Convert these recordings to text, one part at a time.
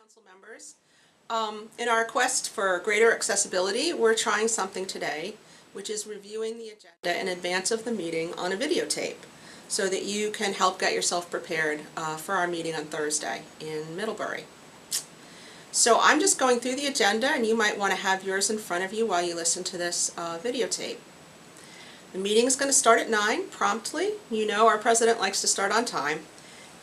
Council members. In our quest for greater accessibility, we're trying something today, which is reviewing the agenda in advance of the meeting on a videotape so that you can help get yourself prepared for our meeting on Thursday in Middlebury. So I'm just going through the agenda, and you might want to have yours in front of you while you listen to this videotape. The meeting is going to start at 9 promptly. You know our president likes to start on time.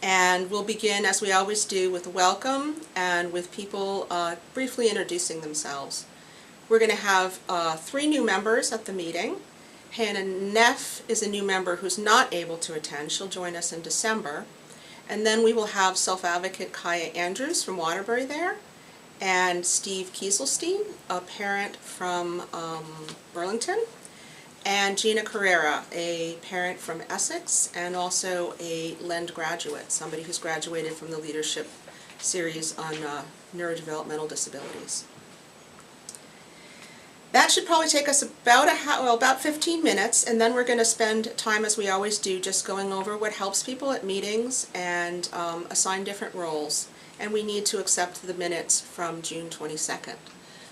And we'll begin, as we always do, with a welcome and with people briefly introducing themselves. We're going to have 3 new members at the meeting. Hannah Neff is a new member who's not able to attend. She'll join us in December. And then we will have self-advocate Kaya Andrews from Waterbury there, and Steve Kieselstein, a parent from Burlington, and Gina Carrera, a parent from Essex and also a LEND graduate, somebody who's graduated from the leadership series on neurodevelopmental disabilities. That should probably take us about 15 minutes, and then we're going to spend time, as we always do, just going over what helps people at meetings and assign different roles. And we need to accept the minutes from June 22nd.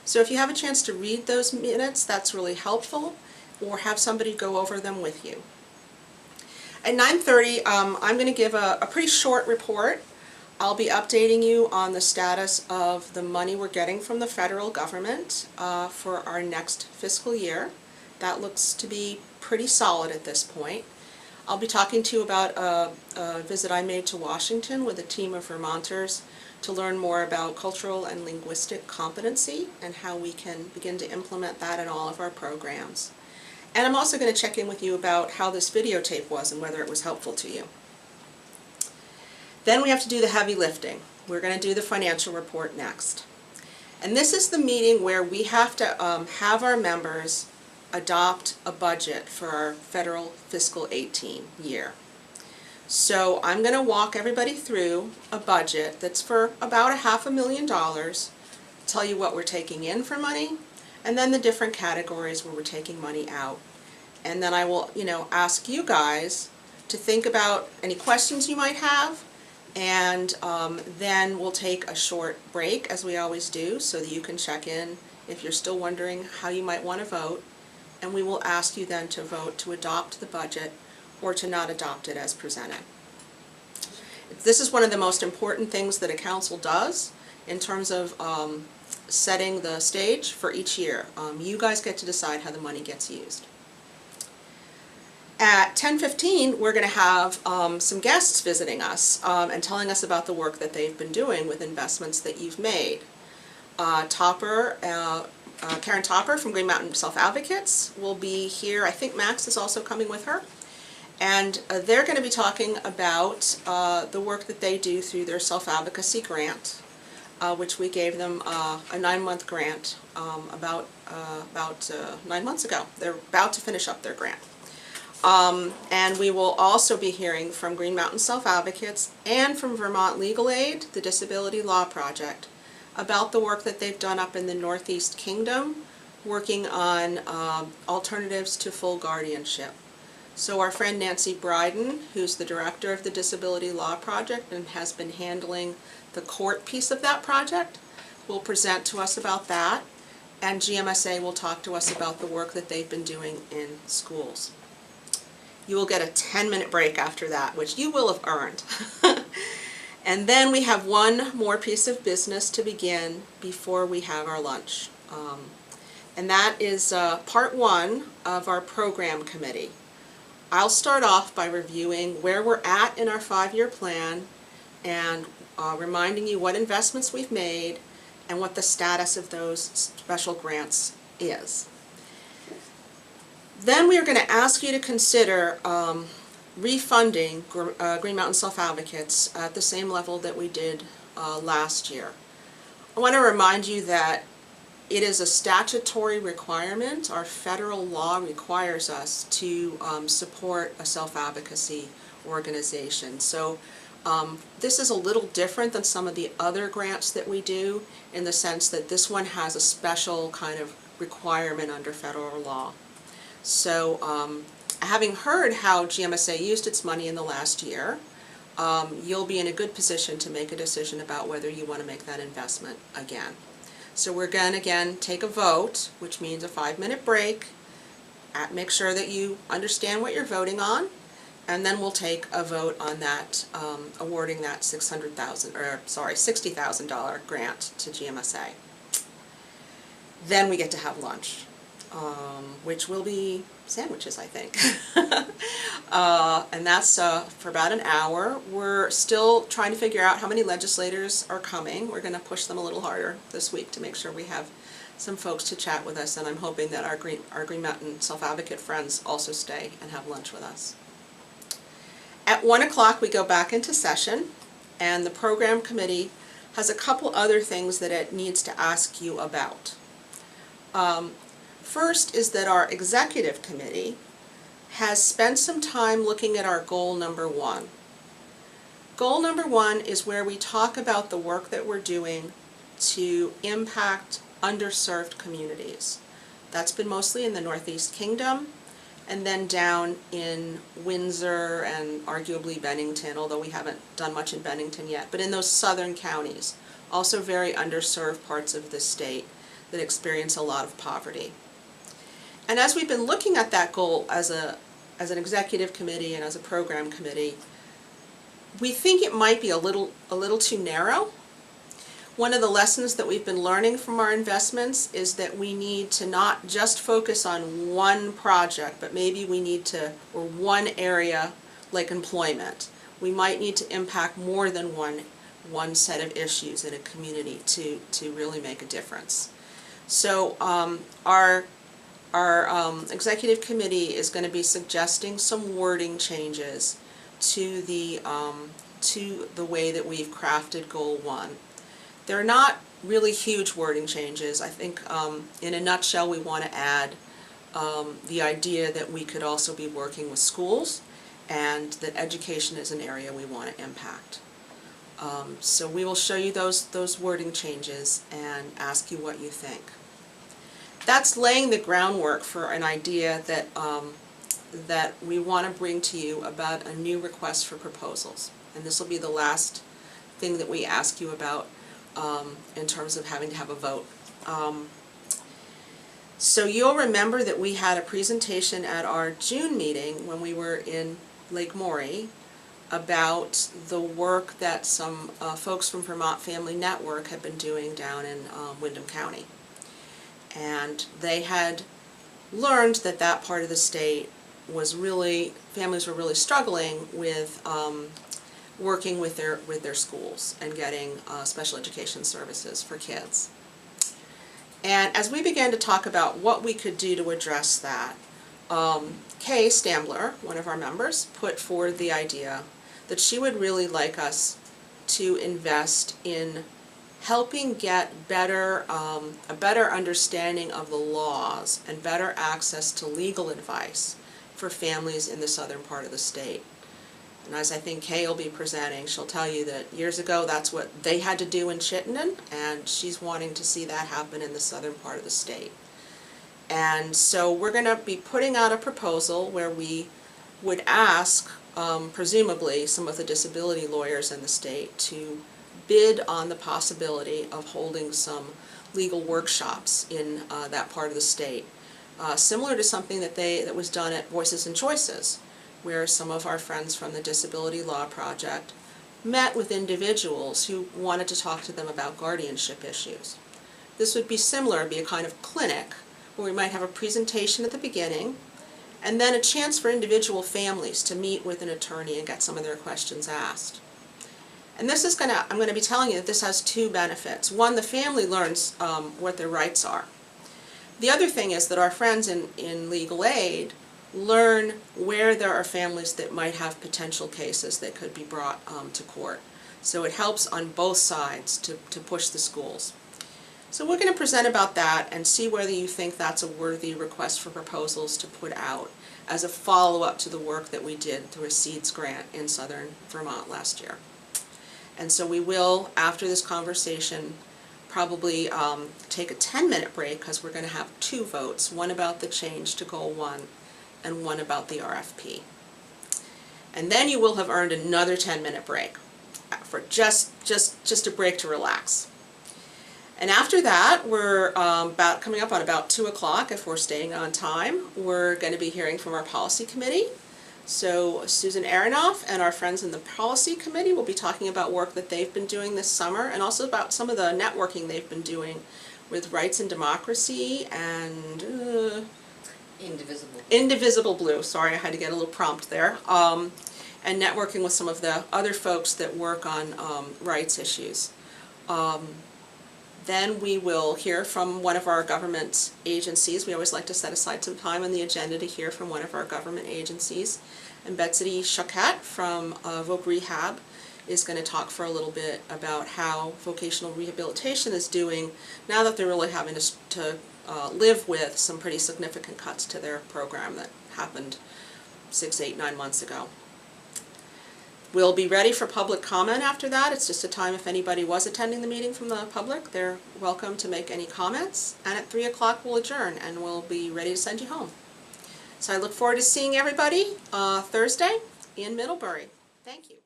So if you have a chance to read those minutes, that's really helpful, or have somebody go over them with you. At 9:30, I'm going to give a pretty short report. I'll be updating you on the status of the money we're getting from the federal government for our next fiscal year. That looks to be pretty solid at this point. I'll be talking to you about a visit I made to Washington with a team of Vermonters to learn more about cultural and linguistic competency and how we can begin to implement that in all of our programs. And I'm also going to check in with you about how this videotape was and whether it was helpful to you. Then we have to do the heavy lifting. We're going to do the financial report next. And this is the meeting where we have to have our members adopt a budget for our federal fiscal 18 year. So I'm going to walk everybody through a budget that's for about $500,000, tell you what we're taking in for money, and then the different categories where we're taking money out. And then I will, ask you guys to think about any questions you might have, and then we'll take a short break, as we always do, so that you can check in if you're still wondering how you might want to vote. And we will ask you then to vote to adopt the budget or to not adopt it as presented. This is one of the most important things that a council does in terms of setting the stage for each year. You guys get to decide how the money gets used. At 10:15, we're going to have some guests visiting us and telling us about the work that they've been doing with investments that you've made. Karen Topper from Green Mountain Self-Advocates will be here. I think Max is also coming with her. And they're going to be talking about the work that they do through their self-advocacy grant, which we gave them a 9-month grant about 9 months ago. They're about to finish up their grant. And we will also be hearing from Green Mountain Self-Advocates and from Vermont Legal Aid, the Disability Law Project, about the work that they've done up in the Northeast Kingdom, working on alternatives to full guardianship. So our friend Nancy Bryden, who's the director of the Disability Law Project and has been handling the court piece of that project, will present to us about that, and GMSA will talk to us about the work that they've been doing in schools. You will get a 10-minute break after that, which you will have earned. And then we have one more piece of business to begin before we have our lunch. And that is part 1 of our program committee. I'll start off by reviewing where we're at in our 5-year plan and reminding you what investments we've made and what the status of those special grants is. Then we are going to ask you to consider refunding Green Mountain Self-Advocates at the same level that we did last year. I want to remind you that it is a statutory requirement. Our federal law requires us to support a self-advocacy organization. So this is a little different than some of the other grants that we do, in the sense that this one has a special kind of requirement under federal law. So having heard how GMSA used its money in the last year, you'll be in a good position to make a decision about whether you want to make that investment again. So we're going to again take a vote, which means a 5-minute break. Make sure that you understand what you're voting on, and then we'll take a vote on that, awarding that $60,000 grant to GMSA. Then we get to have lunch, which will be sandwiches, I think. And that's for about an hour. We're still trying to figure out how many legislators are coming. We're going to push them a little harder this week to make sure we have some folks to chat with us, and I'm hoping that our Green Mountain Self-Advocate friends also stay and have lunch with us. At 1 o'clock we go back into session, and the program committee has a couple other things that it needs to ask you about. First is that our executive committee has spent some time looking at our goal number 1. Goal number 1 is where we talk about the work that we're doing to impact underserved communities. That's been mostly in the Northeast Kingdom, and then down in Windsor and arguably Bennington, although we haven't done much in Bennington yet, but in those southern counties, also very underserved parts of the state that experience a lot of poverty. And as we've been looking at that goal as an executive committee and as a program committee, we think it might be a little too narrow. One of the lessons that we've been learning from our investments is that we need to not just focus on one project, but maybe we need to, or one area like employment. We might need to impact more than one set of issues in a community to really make a difference. So our executive committee is going to be suggesting some wording changes to the way that we've crafted Goal 1. They're not really huge wording changes. I think in a nutshell we want to add the idea that we could also be working with schools and that education is an area we want to impact. So we will show you those wording changes and ask you what you think. That's laying the groundwork for an idea that that we want to bring to you about a new request for proposals. And this will be the last thing that we ask you about in terms of having to have a vote. So you'll remember that we had a presentation at our June meeting when we were in Lake Maury about the work that some folks from Vermont Family Network had been doing down in Windham County. And they had learned that that part of the state was really, families were really struggling with working with their schools and getting special education services for kids. And as we began to talk about what we could do to address that, Kay Stambler, one of our members, put forward the idea that she would really like us to invest in helping get a better understanding of the laws and better access to legal advice for families in the southern part of the state. And as I think Kay will be presenting, she'll tell you that years ago that's what they had to do in Chittenden, and she's wanting to see that happen in the southern part of the state. And so we're going to be putting out a proposal where we would ask, presumably, some of the disability lawyers in the state to bid on the possibility of holding some legal workshops in that part of the state, similar to something that was done at Voices and Choices, where some of our friends from the Disability Law Project met with individuals who wanted to talk to them about guardianship issues. This would be similar, it'd be a kind of clinic where we might have a presentation at the beginning and then a chance for individual families to meet with an attorney and get some of their questions asked. And this is I'm going to be telling you that this has two benefits. One, the family learns what their rights are. The other thing is that our friends in legal aid learn where there are families that might have potential cases that could be brought to court. So it helps on both sides to push the schools. So we're going to present about that and see whether you think that's a worthy request for proposals to put out as a follow-up to the work that we did through a SEEDS grant in southern Vermont last year. And so we will, after this conversation, probably take a 10-minute break because we're going to have two votes, one about the change to Goal 1 and one about the RFP. And then you will have earned another 10-minute break for just a break to relax. And after that, we're coming up on about 2 o'clock, if we're staying on time, we're going to be hearing from our policy committee. So Susan Aronoff and our friends in the policy committee will be talking about work that they've been doing this summer, and also about some of the networking they've been doing with Rights and Democracy and Indivisible Blue. Sorry, I had to get a little prompt there. And networking with some of the other folks that work on rights issues. Then we will hear from one of our government agencies. We always like to set aside some time on the agenda to hear from one of our government agencies. And Betsy Choquette from Voc Rehab is going to talk for a little bit about how vocational rehabilitation is doing now that they're really having to live with some pretty significant cuts to their program that happened 6, 8, 9 months ago. We'll be ready for public comment after that. It's just a time if anybody was attending the meeting from the public, they're welcome to make any comments. And at 3 o'clock we'll adjourn and we'll be ready to send you home. So I look forward to seeing everybody Thursday in Middlebury. Thank you.